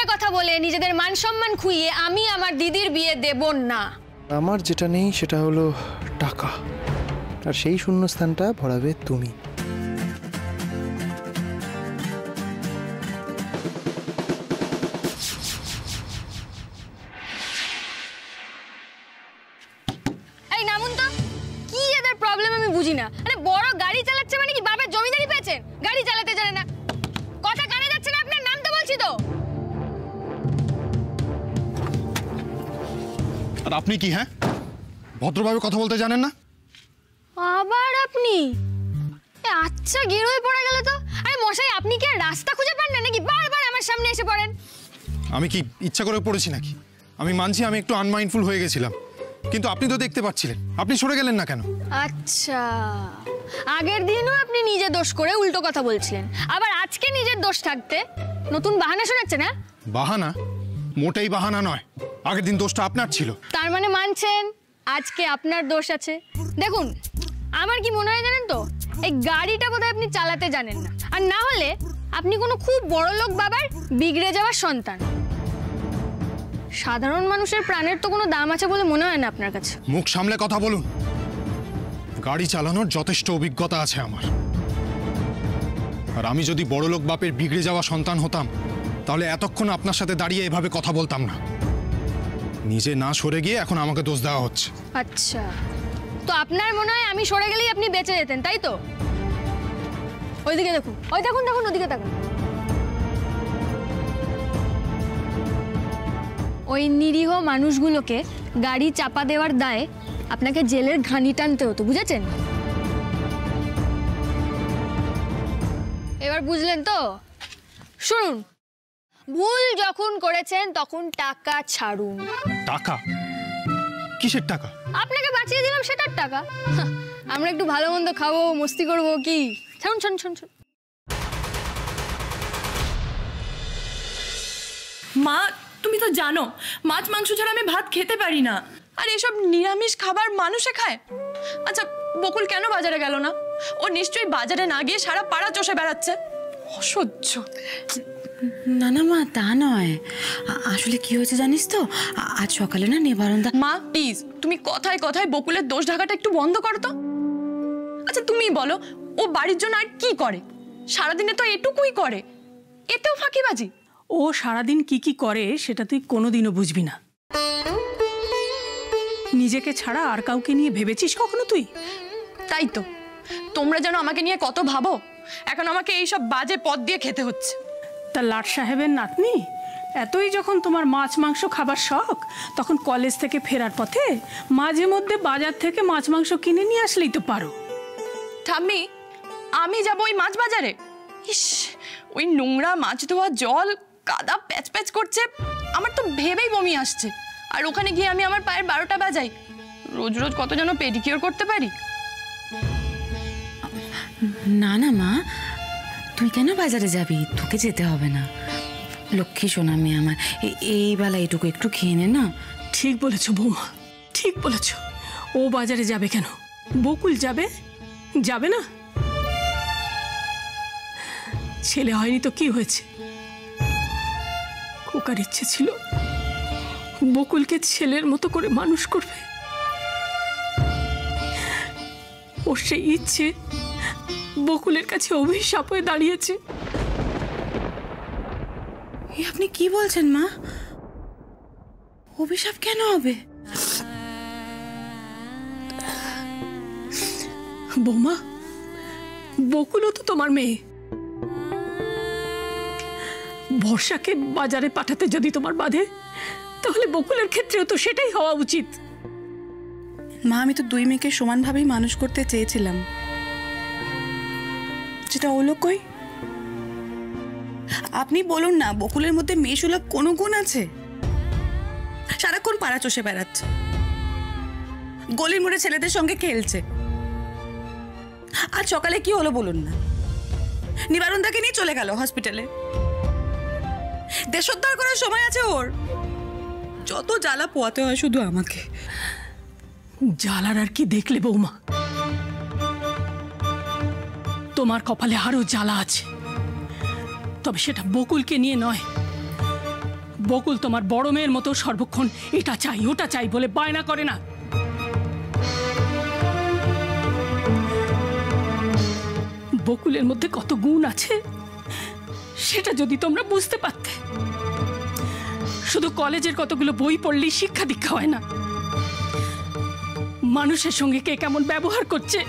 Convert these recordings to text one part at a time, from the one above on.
মিথ্যে কথা বলে নিজেদের মান সম্মান খুইয়ে আমি আমার দিদির বিয়ে দেব না। আমার যেটা নেই সেটা হলো টাকা, আর সেই শূন্যস্থানটা ভরাবে তুমি। এই নামুন তো, কি এদের প্রবলেম আমি বুঝি না। আরে বড় গাড়ি চালাচ্ছে মানে কি বাবার জমিদারি পেয়েছেন? গাড়ি চালাতে জানে না, কথা কানে যাচ্ছে না আপনার, নামতে বলছি তো। আর আপনি কি, হ্যাঁ, ভদ্রভাবে কথা বলতে জানেন না? আবার আপনি? আচ্ছা, গের হয়ে পড়ে গেল তো। আরে মশাই, আপনি কি আর রাস্তা খুঁজে পান না নাকি বারবার আমার সামনে এসে পড়েন? আমি কি ইচ্ছা করে পড়েছি নাকি? আমি মানছি আমি একটু আনমাইন্ডফুল হয়ে গেছিলাম, কিন্তু আপনি তো দেখতে পাচ্ছিলেন। আপনি সরে গেলেন না কেন? আচ্ছা, আগের দিনও আপনি নিজে দোষ করে উল্টো কথা বলছিলেন, আবার আজকে নিজের দোষ থাকতে নতুন বাহানা শোনাচ্ছেন। না বাহানা? মোটেই বাহানা নয়, আগের দিন দোষটা আপনার ছিল। তার মানে মানছেন আজকে আপনার দোষ আছে? দেখুন, আমার কি মনে হয় জানেন তো, এই গাড়িটা বোধহয় আপনি চালাতে জানেন না, আর না হলে আপনি কোনো খুব বড় লোক বাবার বিগড়ে যাওয়ার সন্তান। সাধারণ মানুষের প্রাণের তো কোনো দাম আছে বলে মনে হয় না আপনার কাছে। মুখ সামলে কথা বলুন। গাড়ি চালানোর যথেষ্ট অভিজ্ঞতা আছে আমার, আর আমি যদি বড়লোক বাপের বিগড়ে যাওয়া সন্তান হতাম তাহলে এতক্ষণ আপনার সাথে দাঁড়িয়ে এভাবে কথা বলতাম না। নিজে না সরে গিয়ে এখন আমাকে দোষ দেওয়া হচ্ছে। আচ্ছা, তো আপনার মনে হয় আমি সরে গেলেই আপনি বেঁচে যেতেন, তাই তো? ওইদিকে দেখুন, ওই দেখুন দেখুন, ওদিকে দেখুন। ওই নিরীহ মানুষগুলোকে গাড়ি চাপা দেওয়ার দায়ে আপনাকে জেলের ঘানি টানতে হতো, বুঝেছেন? এবার বুঝলেন তো? শুনুন, ভুল যখন করেছেন তখন টাকা ছাড়ুন। টাকা? কিসের টাকা? আপনাকে বাঁচিয়ে দিলাম সেটার টাকা। আমরা একটু ভালো মন্দ খাবো, মস্তি করবো, কি? শুন শুন শুন শুন। মা, তুমি তো জানো মাছ মাংস ছাড়া আমি ভাত খেতে পারি না, আর এসব নিরামিষ খাবার মানুষে খায়। আচ্ছা, বকুল কেন বাজারে গেল না? ও নিশ্চয়ই বাজারে না গিয়ে সারা পাড়া চষে বেড়াচ্ছে। অসহ্য। না না মা, তা নয়। আসলে কি হয়েছে জানিস তো, আজ সকালে না নিবারণদা। মা প্লিজ, তুমি কথায় কথায় বকুলের দোষ ঢাকাটা একটু বন্ধ করো তো। আচ্ছা তুমি বলো, ও বাড়ির জন্য আর কি করে? সারাদিনে তো এটুকুই করে, এতেও ফাঁকিবাজি। ও সারাদিন কি কি করে সেটা তুই কোনোদিনও বুঝবি না। নিজেকে ছাড়া আর কাউকে নিয়ে ভেবেছিস কখনো তুই? তাই তো, তোমরা যেন আমাকে নিয়ে কত ভাবো, এখন আমাকে এইসব বাজে পথ দিয়ে খেতে হচ্ছে। তা লাট সাহেবের নাতনি, এতই যখন তোমার মাছ মাংস খাবার শখ, তখন কলেজ থেকে ফেরার পথে মাঝে মধ্যে বাজার থেকে মাছ মাংস কিনে নিয়ে আসলেই তো পারো। ঠাম্মি, আমি যাবো ওই মাছ বাজারে? ইস, ওই নোংরা মাছ ধোয়া জল, কাদা প্যাচ প্যাচ করছে, আমার তো ভেবেই বমি আসছে। আর ওখানে গিয়ে আমি আমার পায়ের 12টা বাজাই, রোজ রোজ কত যেন পেডিকিওর করতে পারি। না না মা, তুই কেন বাজারে যাবি? তোকে যেতে হবে না। লক্ষ্মী সোনা মেয়ে আমার, এই বেলা এটুকু একটু খেয়ে নে না। ঠিক বলেছ বৌমা, ঠিক বলেছ। ও বাজারে যাবে কেন? বকুল যাবে? যাবে না? ছেলে হয়নি তো কি হয়েছে? খোকার ইচ্ছে ছিল বকুলকে ছেলের মতো করে মানুষ করবে। ওর সেই ইচ্ছে বকুলের কাছে অভিশাপ হয়ে দাঁড়িয়েছে। আপনি কি বলছেন মা? অভিশাপ কেন হবে? বৌমা, বকুলও তো তোমার মেয়ে। বর্ষাকে বাজারে পাঠাতে যদি তোমার বাধে, তাহলে বকুলের ক্ষেত্রেও তো সেটাই হওয়া উচিত। মা, আমি তো দুই মেয়েকে সমানভাবেই মানুষ করতে চেয়েছিলাম, যেটা হলো কই? আপনি বলুন না, বকুলের মধ্যে মেয়েসুলভ কোনো গুণ আছে? সারাক্ষণ পাড়া চষে বেড়াচ্ছে, গলির মোড়ে ছেলেদের সঙ্গে খেলছে। আজ সকালে কি হলো বলুন না? নিবারণদাকে নিয়ে চলে গেল হসপিটালে। দেশোদ্ধার করার সময় আছে ওর। যত জ্বালা পোয়াতে হয় শুধু আমাকে। জ্বালার আর কি দেখলে বৌমা? তোমার কপালে আরো জ্বালা আছে, তবে সেটা বকুলকে নিয়ে নয়, বকুল তোমার বড় মেয়ের মতো সর্বক্ষণ এটা চাই ওটা চাই বলে বায়না করে না। বকুলের মধ্যে কত গুণ আছে সেটা যদি তোমরা বুঝতে পারতে। শুধু কলেজের কতগুলো বই পড়লেই শিক্ষা দীক্ষা হয় না। মানুষের সঙ্গে কে কেমন ব্যবহার করছে,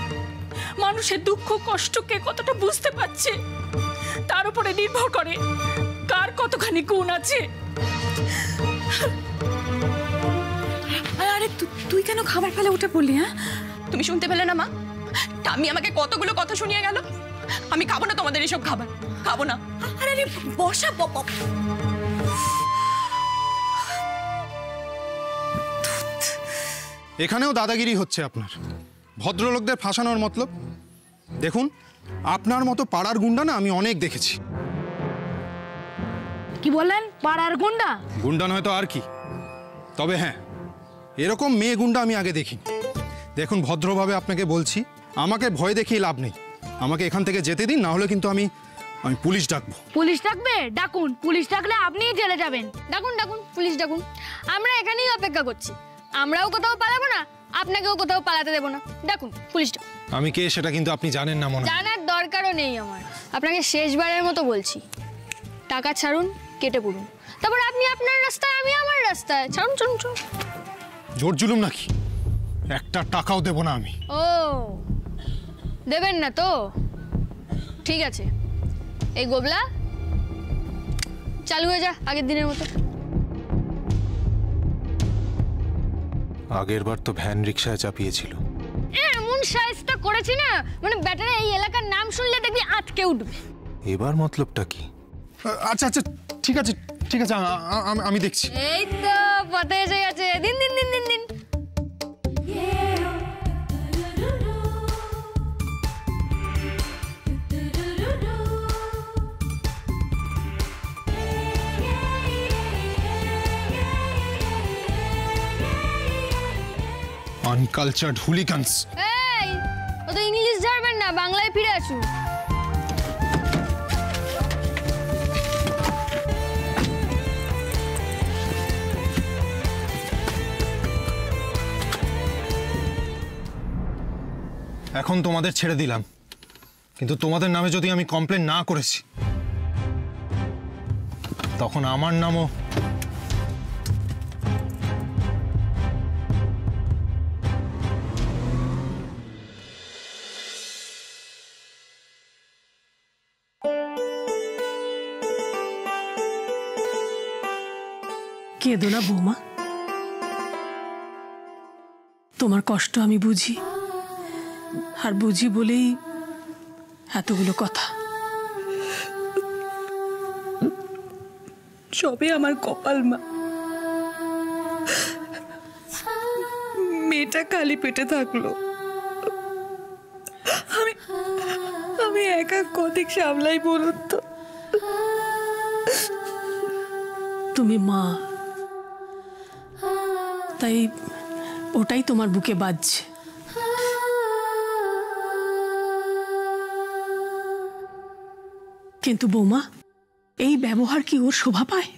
মানুষের দুঃখ কষ্টকে কতটা বুঝতে পারছে, তার উপরে নির্ভর করে কার কতখানি গুণ আছে। আরে তুই কেন খাবার ফেলে উঠে পড়লি? হ্যাঁ, তুমি শুনতে পেলে না মা? ঠাম্মি আমাকে কতগুলো কথা শুনিয়ে গেল। আমি খাবো না তোমাদের এসব খাবার, খাবো না। আরে আরে বসা এখানেও দাদাগিরি হচ্ছে আপনার, ভদ্রলোকদের ফাঁসানোর মতলব। দেখুন, আপনার মতো পাড়ার গুন্ডা না আমি অনেক দেখেছি। কি বললেন? পাড়ার গুন্ডা? গুন্ডা নয় তো আর কি। তবে হ্যাঁ, এরকম মেয়ে গুন্ডা আমি আগে দেখিনি। দেখুন, ভদ্রভাবে আপনাকে বলছি, আমাকে ভয় দেখিয়ে লাভ নেই। আমাকে এখান থেকে যেতে দিন, না হলে কিন্তু আমি পুলিশ ডাকবো। পুলিশ ডাকবে? ডাকুন। পুলিশ ডাকলে আপনিই জেলে যাবেন। ডাকুন ডাকুন, পুলিশ ডাকুন। আমরা এখানেই অপেক্ষা করছি। আমরাও কোথাও পালাবো না, আপনাকেও কোথাও পালাতে দেবো না। ডাকুন, পুলিশ ডাকুন। আমি কে সেটা কিন্তু আপনি জানেন না মনে হয়। জানার দরকারও নেই আমার। আপনাকে শেষবারের মতো বলছি, টাকা ছাড়ুন, কেটে পড়ুন। তারপর আপনি আপনার রাস্তায়, আমি আমার রাস্তায়। ছাড়ুন ছাড়ুন ছাড়ুন। জোর জুলুম নাকি? একটা টাকাও দেব না আমি। ও, দেবেন না তো? ঠিক আছে, এই গোবলা চালু হয়ে যা আগের দিনের মতো। আগের বার তো ভ্যান রিক্সায় চাপিয়েছিল। এমন সাইজটা করেছি না, মানে ব্যাটারে এই এলাকার নাম শুনলে দেখবি আটকে উঠবে। এবার মতলবটা কি? আচ্ছা আচ্ছা, ঠিক আছে ঠিক আছে, আমি দেখছি। এই তো পথে এসে গেছে। দিন দিন দিন দিন দিন। আনকালচারড হুলিগানস। এই, ও তো ইংলিশ জানবেন না, বাংলায় ফিরে আসুন। এখন তোমাদের ছেড়ে দিলাম, কিন্তু তোমাদের নামে যদি আমি কমপ্লেন না করেছি, তখন আমার নামও কেঁদো না বৌমা, তোমার কষ্ট আমি বুঝি, আর বুঝি বলেই এতগুলো কথা। সবে আমার কপাল মা, মেয়েটা খালি পেটে থাকলো। আমি একা কদিক সামলাই বলুন তো? তুমি মা, তাই ওটাই তোমার বুকে বাজছে। কিন্তু বৌমা, এই ব্যবহার কি ওর শোভা পায়?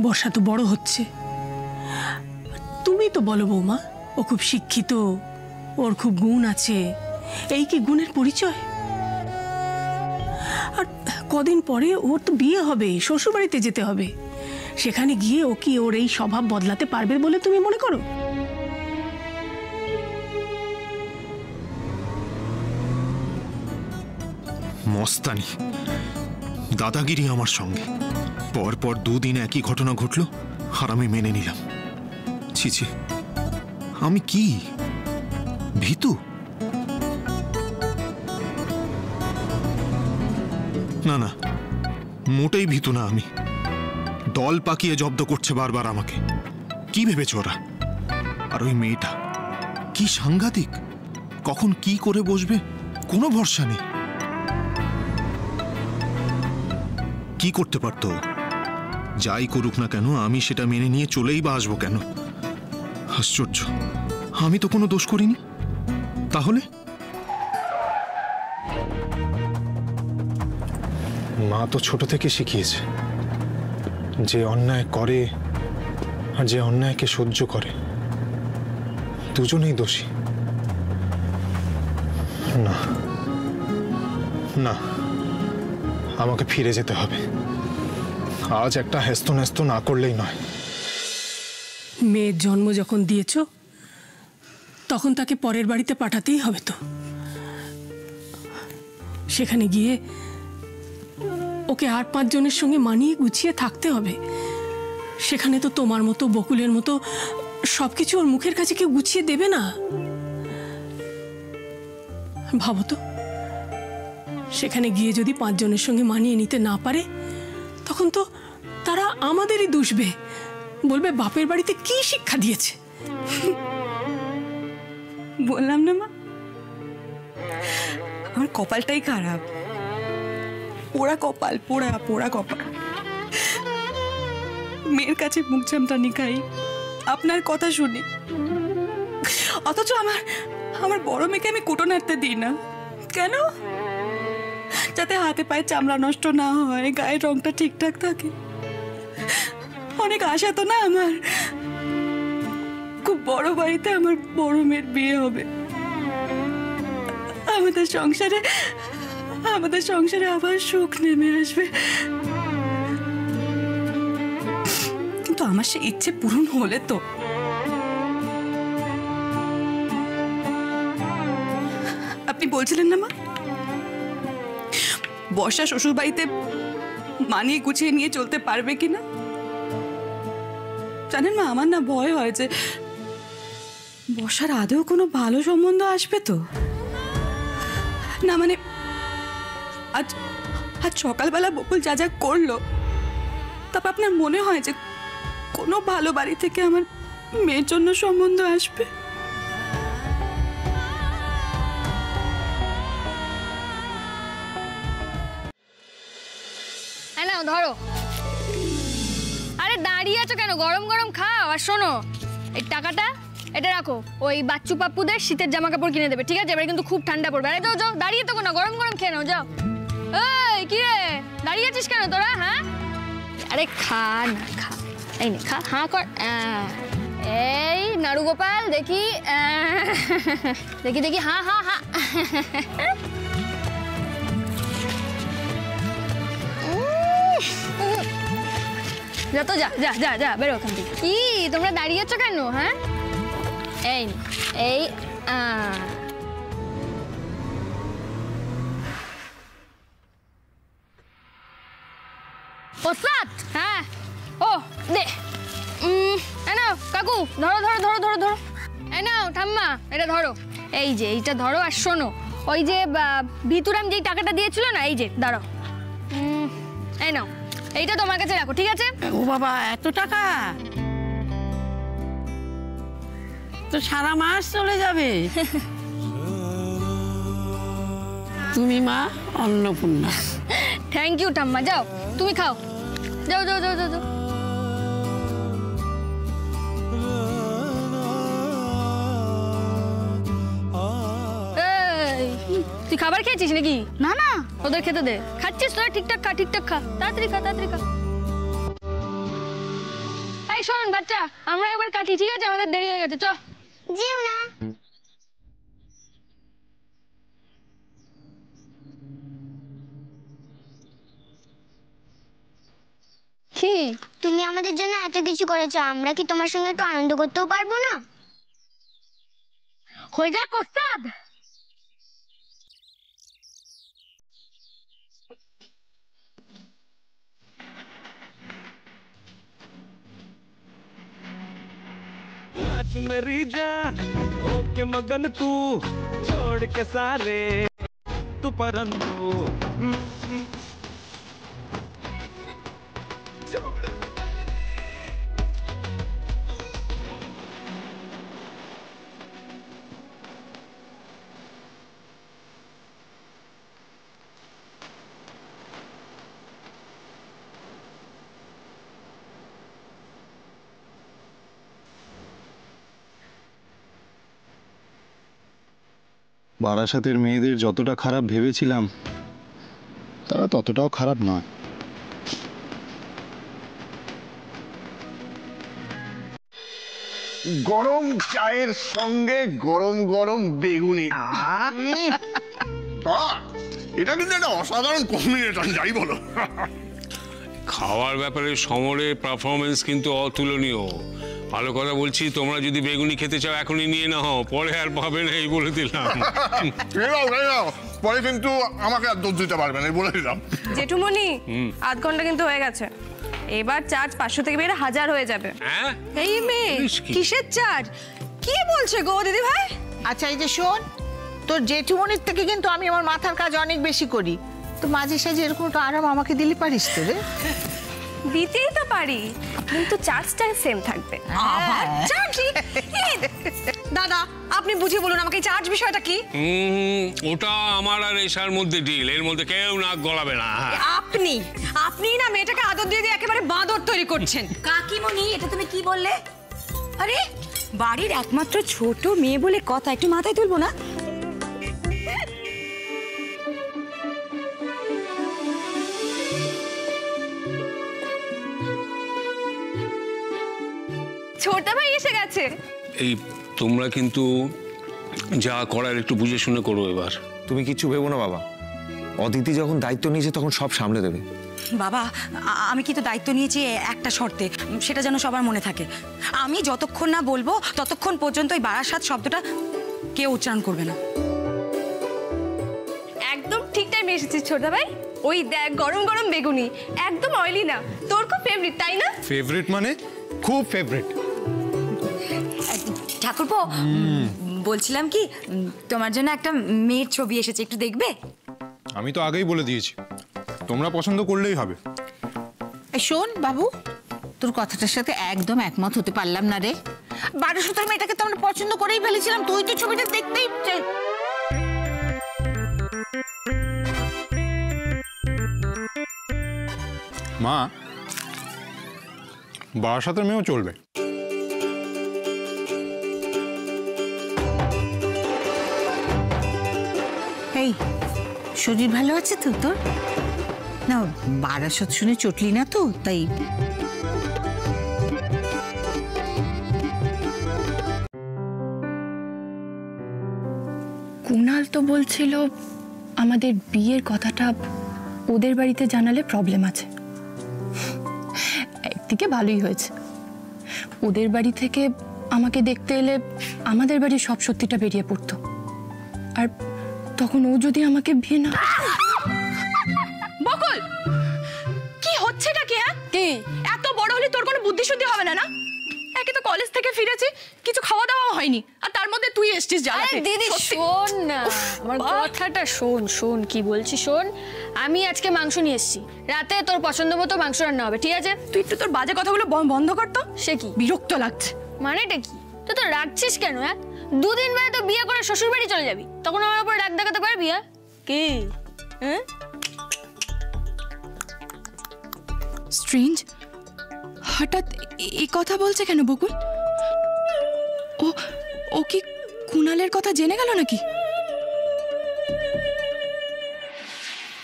বর্ষা তো বড় হচ্ছে, তুমি তো বলো বৌমা, ও খুব শিক্ষিত, ওর খুব গুণ আছে। এই কি গুণের পরিচয়? আর কদিন পরে ওর তো বিয়ে হবে, শ্বশুরবাড়িতে যেতে হবে। সেখানে গিয়ে ও কি ওর এই স্বভাব বদলাতে পারবে বলে তুমি মনে করো? মস্তানি, দাদাগিরি আমার সঙ্গে। পরপর দুদিন একই ঘটনা ঘটল, আর আমি মেনে নিলাম। ছি ছি, আমি কি ভীতু? না না, মোটেই ভীতু না আমি। দল পাকিয়ে জব্দ করছে বারবার আমাকে। কি ভেবেছ ওরা? আর ওই মেয়েটা কি সাংঘাতিক, কখন কি করে বসবে কোনো ভরসা নেই। কি করতে পারতো? যাই করুক না কেন, আমি সেটা মেনে নিয়ে চলেই বা আসবো কেন? আশ্চর্য, আমি তো কোনো দোষ করিনি। তাহলে মা তো ছোট থেকে শিখিয়েছে, যে অন্যায় করে আর যে অন্যায়কে সহ্য করে দুজনেই দোষী। না না, আমাকে ফিরে যেতে হবে। আজ একটা হেস্ত ন্যস্ত না করলেই নয়। মেয়ের জন্ম যখন দিয়েছ তখন তাকে পরের বাড়িতে পাঠাতেই হবে তো। সেখানে গিয়ে ওকে আর 5 জনের সঙ্গে মানিয়ে গুছিয়ে থাকতে হবে। সেখানে তো তোমার মতো বকুলের মতো সবকিছু ওর মুখের কাছে কেউ গুছিয়ে দেবে না। ভাবো তো, সেখানে গিয়ে যদি 5 জনের সঙ্গে মানিয়ে নিতে না পারে তখন তো তারা আমাদেরই দুষবে, বলবে বাপের বাড়িতে কি শিক্ষা দিয়েছে। বললাম না মা, আমার কপালটাই খারাপ। পোড়া কপাল, পোড়া পোড়া কপাল। মেয়ের কাছে মুখ চামটানি খাই, আপনার কথা শুনি, অথচ আমার বড় মেয়েকে আমি কুটো নাড়তে দিই না। কেন? যাতে হাতে পায়ে চামড়া নষ্ট না হয়, গায়ের রংটা ঠিকঠাক থাকে। অনেক আশা তো না আমার, খুব বড় বাড়িতে আমার বড় মেয়ের বিয়ে হবে। আমাদের সংসারে আবার সুখ নেমে আসবে। কিন্তু আমার সে ইচ্ছে পূরণ হলে তো। আপনি বলছিলেন না মা, বর্ষা শ্বশুর বাড়িতে মানিয়ে গুছিয়ে নিয়ে চলতে পারবে কিনা? জানেন মা, আমার না ভয় হয় যে বর্ষার আদৌ কোনো ভালো সম্বন্ধ আসবে তো না। মানে আজ সকালবেলা বকুল যা যা করলো, তারপর আপনার মনে হয় যে কোনো ভালো বাড়ি থেকে আমার মেয়ের জন্য সম্বন্ধ আসবে? নাও ধরো। আরে দাঁড়িয়ে আছো কেন? গরম গরম খাও। আর শোনো, এই টাকাটা এটা রাখো, ওই বাচ্চু পাপ্পুদের শীতের জামা কাপড় কিনে দেবে, ঠিক আছে? এবারে কিন্তু খুব ঠান্ডা পড়বে। আরে যাও যাও, দাঁড়িয়ে তো না, গরম গরম খেয়ে নাও, যাও। এই কি রে, দাঁড়িয়ে আছিস কেন তোরা? হ্যাঁ, আরে খা না, খা। এই নে খা, হাঁ কর। এই নাড়ু গোপাল, দেখি দেখি দেখি, হ্যাঁ হ্যাঁ হ্যাঁ। যা তো, যা যা যা যা, বেরো ওখান থেকে। কি তোমরা দাঁড়িয়ে আছো কেন? হ্যাঁ, এই এই ওস্তাদ। হ্যাঁ, ও দে। নাও কাকু, ধরো ধরো ধরো ধরো ধরো। নাও ঠাম্মা, এটা ধরো। এই যে এইটা ধরো। আর শোনো, ওই যে ভিতুরাম যেই টাকাটা দিয়েছিল না, এই যে দাঁড়াও, এই নাও, এইটা তোমার কাছে রাখো, ঠিক আছে? ও বাবা, এত টাকা তো সারা মাস চলে যাবে। তুমি মা অন্নপূর্ণা। থ্যাংক ইউ ঠাম্মা। যাও তুমি খাও, যাও যাও যাও যাও। তুই খাবার খেয়েছিস নাকি? না না, ওদের খেতে দে। খাচ্ছিস তোরা? ঠিকঠাক খা, ঠিকঠাক খা, তাড়াতাড়ি খা, তাড়াতাড়ি খা। এই শোন বাচ্চা, আমরা একবার কাটি, ঠিক আছে? আমাদের দেরি হয়ে গেছে, চ। যেও না। কি তুমি আমাদের জন্য এত কিছু করেছো, আমরা কি তোমার সঙ্গে একটু আনন্দ করতেও পারবো না? হয়ে যাক ওস্তাদ। मेरी जान ओके मगन तू छोड़ के सारे तू परंतु বারাসাতের মেয়েদের যতটা খারাপ ভেবেছিলাম তারা ততটাও খারাপ নয়। গরম চায়ের সঙ্গে গরম গরম বেগুনি, এটা কিন্তু একটা অসাধারণ কম্বিনেশন, যাই বলো। খাওয়ার ব্যাপারে সমরের পারফরমেন্স কিন্তু অতুলনীয়। ভালো কথা বলছি, তোমরা যদি বেগুনি খেতে চাও এখনই নিয়ে নাও, পরে আর পাবে না, এই বলে দিলাম। পরে কিন্তু আমাকে আর দোষ দিতে পারবে না, বলে দিলাম। জেঠুমনি, আধ ঘন্টা কিন্তু হয়ে গেছে, এবার চার্জ 500 থেকে বেড়ে 1000 হয়ে যাবে। এই মেয়ে কিসের চার্জ? কি বলছে গো দিদি ভাই? আচ্ছা এই যে শোন, তোর জেঠুমনির থেকে কিন্তু আমি আমার মাথার কাজ অনেক বেশি করি, তো মাঝে সাঝে এরকম একটু আরাম আমাকে দিলে পারিস তো রে? দিতেই তো পারি, কিন্তু চার্জটা সেম থাকবে। দাদা আপনি বুঝিয়ে বলুন আমাকে চার্জ বিষয়টা কি? ওটা আমার আর এশার মধ্যে ডিল, এর মধ্যে কেউ নাক গলাবে না। আপনি না মেয়েটাকে আদর দিয়ে দিয়ে একেবারে বাঁদর তৈরি করছেন। কাকিমণি, এটা তুমি কি বললে? আরে বাড়ির একমাত্র ছোট মেয়ে বলে কথা, একটু মাথায় তুলবো না? ছোট ভাই এসে গেছে। এই তোমরা কিন্তু যা করার একটু বুঝে শুনে করো এবার। তুমি কিচ্ছু ভেবো না বাবা, অদিতি যখন দায়িত্ব নিয়েছে তখন সব সামলে দেবে। বাবা আমি কিন্তু দায়িত্ব নিয়েছি একটা শর্তে, সেটা যেন সবার মনে থাকে। আমি যতক্ষণ না বলবো ততক্ষণ পর্যন্ত ওই বারাসাত শব্দটা কেউ উচ্চারণ করবে না। একদম ঠিক টাইমে এসেছিস ছোট ভাই। ওই দেখ গরম গরম বেগুনি, একদম অয়েলি না। তোর খুব ফেভারিট, তাই না? ফেভারিট মানে খুব ফেভারিট। ঠাকুরপো, বলছিলাম কি, তোমার জন্য একটা মেয়ের ছবি এসেছে, একটু দেখবে? আমি তো আগেই বলে দিয়েছি, তোমরা পছন্দ করলেই হবে। শোন বাবু, তোর কথাটার সাথে একদম একমত হতে পারলাম না রে। 1200 মেয়েটাকে তো আমরা পছন্দ করেই ফেলেছিলাম, তুই তো ছবিটা দেখতেই। মা, বারাসাতের মেয়েও চলবে। এই শরীর ভালো আছে তো তোর? না বারাসাত শুনে চটলি না তো, তাই। কুণাল তো বলছিল আমাদের বিয়ের কথাটা ওদের বাড়িতে জানালে প্রবলেম আছে। একদিকে ভালোই হয়েছে, ওদের বাড়ি থেকে আমাকে দেখতে এলে আমাদের বাড়ির সব সত্যিটা বেরিয়ে পড়তো, আর তখন ও যদি আমাকে বিয়ে না। বকুল, কি হচ্ছেটা কি? হ্যাঁ কি এত বড় হলে তোর কোনো বুদ্ধি শুদ্ধি হবে না? না একে তো কলেজ থেকে ফিরেছি, কিছু খাওয়া দাওয়া হয়নি, আর তার মধ্যে তুই এসেছিস জ্বালাতে। দিদি শোন না, আমার কথাটা শোন। শোন কি বলছি, শোন। আমি আজকে মাংস নিয়ে এসেছি, রাতে তোর পছন্দ মতো মাংস রান্না হবে, ঠিক আছে? তুই একটু তোর বাজে কথাগুলো বন্ধ কর তো। সে কি বিরক্ত লাগছে। মানেটা কি? তুই তো রাখছিস কেন? হ্যাঁ, 2 দিন বাদে তো বিয়ে করে শ্বশুর বাড়ি চলে যাবি, তখন আমার উপর রাগ দেখাতে পারবি? হ্যাঁ কি? হ্যাঁ স্ট্রেঞ্জ, হঠাৎ এই কথা বলছে কেন বকুল? ও কি কুণালের কথা জেনে গেল নাকি?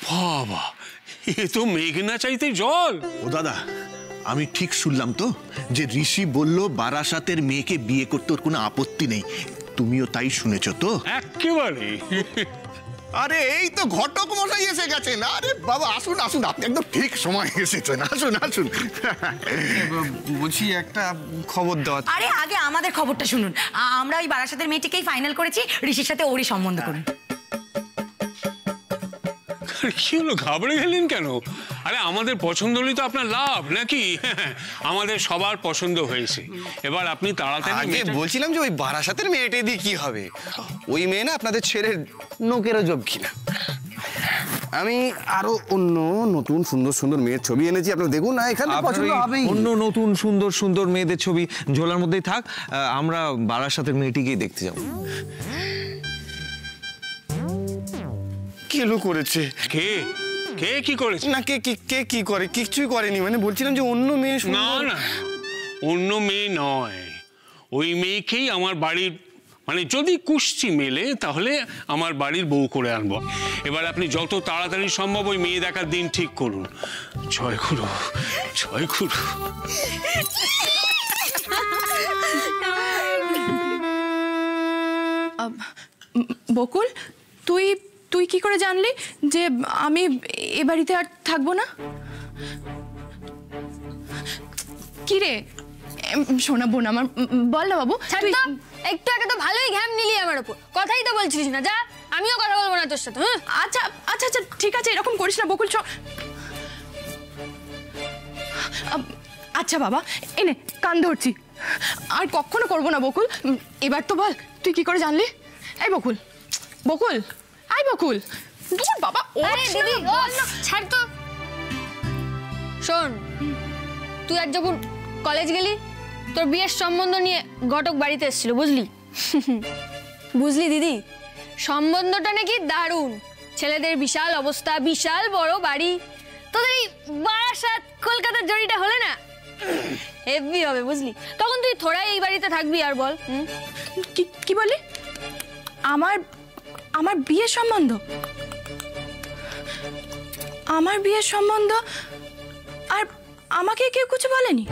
বাবা, এ তো মেঘনা চাইতে জল। ও দাদা, আমি ঠিক শুনলাম তো যে ঋষি বলল বারাসাতের মেয়েকে বিয়ে করতে ওর কোনো আপত্তি নেই? তুমিও তাই শুনেছো তো? একেবারে। আরে এই তো ঘটক মশাই এসে গেছেন। আরে বাবা আসুন আসুন, আপনি একদম ঠিক সময় এসেছেন। আসুন আসুন। বলছি একটা খবর দেওয়া। আরে আগে আমাদের খবরটা শুনুন। আমরা ওই বারাসাতের মেয়েটিকেই ফাইনাল করেছি, ঋষির সাথে ওরই সম্বন্ধ করুন। কি হলো, ঘাবড়ে গেলেন কেন? আরে আমাদের পছন্দ হলেই তো আপনার লাভ নাকি? আমাদের সবার পছন্দ হয়েছে, এবার আপনি তাড়াতাড়ি। বলছিলাম যে ওই বারাসাতের মেয়েটাই দিয়ে কি হবে? ওই মেয়ে না আপনাদের ছেড়ে নোকেরও জব কিনা। আমি আরো অন্য নতুন সুন্দর সুন্দর মেয়ের ছবি এনেছি, আপনারা দেখুন না, এখানে পছন্দ হবেই। অন্য নতুন সুন্দর সুন্দর মেয়েদের ছবি ঝোলার মধ্যেই থাক, আমরা বারাসাতের মেয়েটিকেই দেখতে যাব। কেলো করেছে? কে কে কি করেছে? না কে কি করে? কিছুই করেনি, মানে বলছিলাম যে অন্য মেয়ে। না না, অন্য মেয়ে নয়, ওই মেয়েকেই আমার বাড়ির, মানে যদি কুষ্টি মেলে তাহলে আমার বাড়ির বউ করে আনবো। এবার আপনি যত তাড়াতাড়ি সম্ভব ওই মেয়ে দেখার দিন ঠিক করুন। জয় গুরু, জয় গুরু। বকুল, তুই তুই কি করে জানলি যে আমি এ বাড়িতে আর থাকবো না? কি রে শোনা বোন আমার, বল না বাবু। একটু আগে তো ভালোই ঘ্যাম নিলি আমার উপর, কথাই তো বলছিস না। যা, আমিও কথা বলবো না তোর সাথে। আচ্ছা আচ্ছা আচ্ছা ঠিক আছে, এরকম করিস না বকুল। আচ্ছা বাবা, এনে কান ধরছি, আর কখনো করবো না বকুল। এবার তো বল তুই কি করে জানলি? এই বকুল, বকুল, আই বকুল, দূর বাবা। দিদি ছাড় তো। শোন, তুই আজ যখন কলেজ গেলি, তোর বিয়ের সম্বন্ধ নিয়ে ঘটক বাড়িতে এসেছিল, বুঝলি? বুঝলি দিদি, সম্বন্ধটা নাকি দারুণ। ছেলেদের বিশাল অবস্থা, বিশাল বড় বাড়ি। তোদের এই বারাসাত কলকাতার জড়িটা হলে না হেভি হবে, বুঝলি? তখন তুই থোড়াই এই বাড়িতে থাকবি। আর বল, কি বললি? আমার আমার বিয়ের সম্বন্ধ? আমার বিয়ের সম্বন্ধ? আর আমাকে কেউ কিছু বলেনি?